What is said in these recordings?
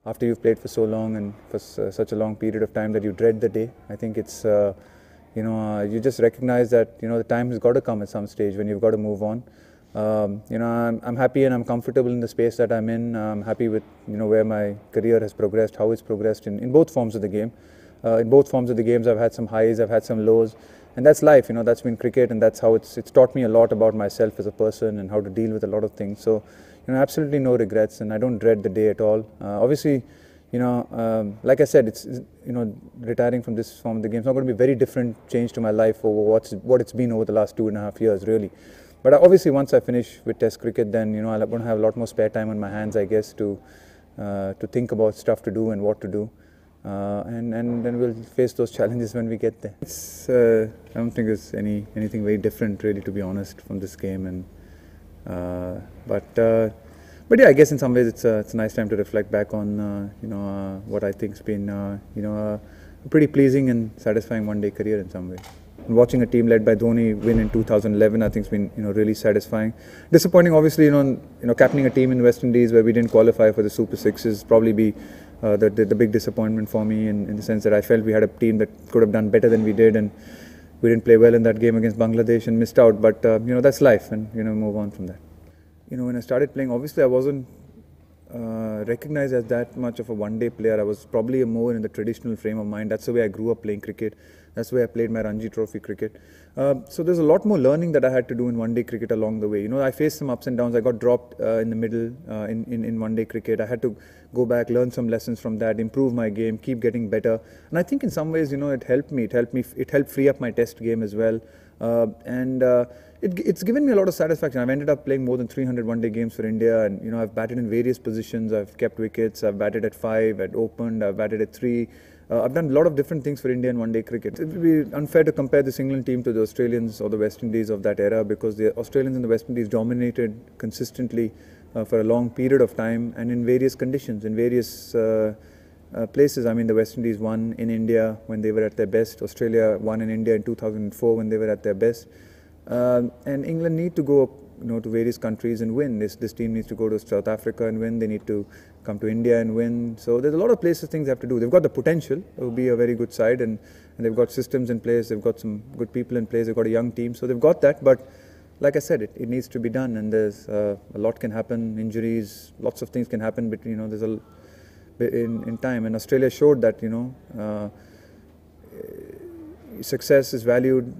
after you've played for so long and for such a long period of time that you dread the day. I think it's you just recognize that the time has got to come at some stage when you've got to move on. I'm happy and I'm comfortable in the space that I'm in. I'm happy with where my career has progressed, how it's progressed in both forms of the game. In both forms of the games, I've had some highs, I've had some lows, and that's life. That's been cricket, and that's how it's taught me a lot about myself as a person and how to deal with a lot of things. So, absolutely no regrets, and I don't dread the day at all. Obviously, like I said, it's retiring from this form of the game is not going to be a very different change to my life over what it's been over the last 2.5 years, really. But obviously, once I finish with Test cricket, then I'm going to have a lot more spare time on my hands, I guess, to think about stuff to do and what to do. And then we'll face those challenges when we get there. I don't think there's anything very different, really, to be honest, from this game. And but yeah, I guess in some ways it's a nice time to reflect back on what I think's been a pretty pleasing and satisfying one-day career in some ways. And watching a team led by Dhoni win in 2011, I think has been really satisfying. Disappointing, obviously, captaining a team in the West Indies where we didn't qualify for the Super Sixes probably be the big disappointment for me in the sense that I felt we had a team that could have done better than we did, and we didn't play well in that game against Bangladesh and missed out. But that's life, and move on from that. When I started playing, obviously I wasn't recognized as that much of a one-day player. I was probably more in the traditional frame of mind. That's the way I grew up playing cricket. That's the way I played my Ranji Trophy cricket. So there's a lot more learning that I had to do in one-day cricket along the way. I faced some ups and downs. I got dropped in the middle in one-day cricket. I had to go back, learn some lessons from that, improve my game, keep getting better. And I think in some ways, it helped me. It helped free up my Test game as well. It's given me a lot of satisfaction. I've ended up playing more than 300 one-day games for India, and I've batted in various positions. I've kept wickets. I've batted at 5, I've opened, I've batted at 3. I've done a lot of different things for India in one-day cricket. It would be unfair to compare this England team to the Australians or the West Indies of that era, because the Australians and the West Indies dominated consistently for a long period of time and in various conditions, in various places. I mean, the West Indies won in India when they were at their best. Australia won in India in 2004 when they were at their best. And England need to go to various countries and win. This team needs to go to South Africa and win. They need to come to India and win. So there's a lot of places things they have to do. They've got the potential. It will be a very good side, and they've got systems in place. They've got some good people in place. They've got a young team. So they've got that. But like I said, it needs to be done, and there's a lot can happen. Injuries, lots of things can happen. But there's in time, and Australia showed that success is valued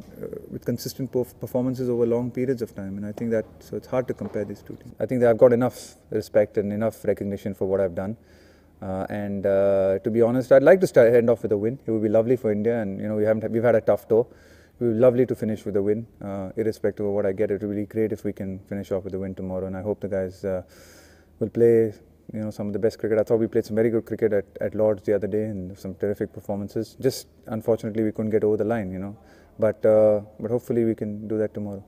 with consistent performances over long periods of time, and I think so it's hard to compare these two teams. I think that I've got enough respect and enough recognition for what I've done, and to be honest, I'd like to end off with a win. It would be lovely for India, and we've had a tough tour. It would be lovely to finish with a win, irrespective of what I get. It would be great if we can finish off with a win tomorrow, and I hope the guys will play some of the best cricket. I thought we played some very good cricket at Lord's the other day, and some terrific performances. Just unfortunately we couldn't get over the line, but hopefully we can do that tomorrow.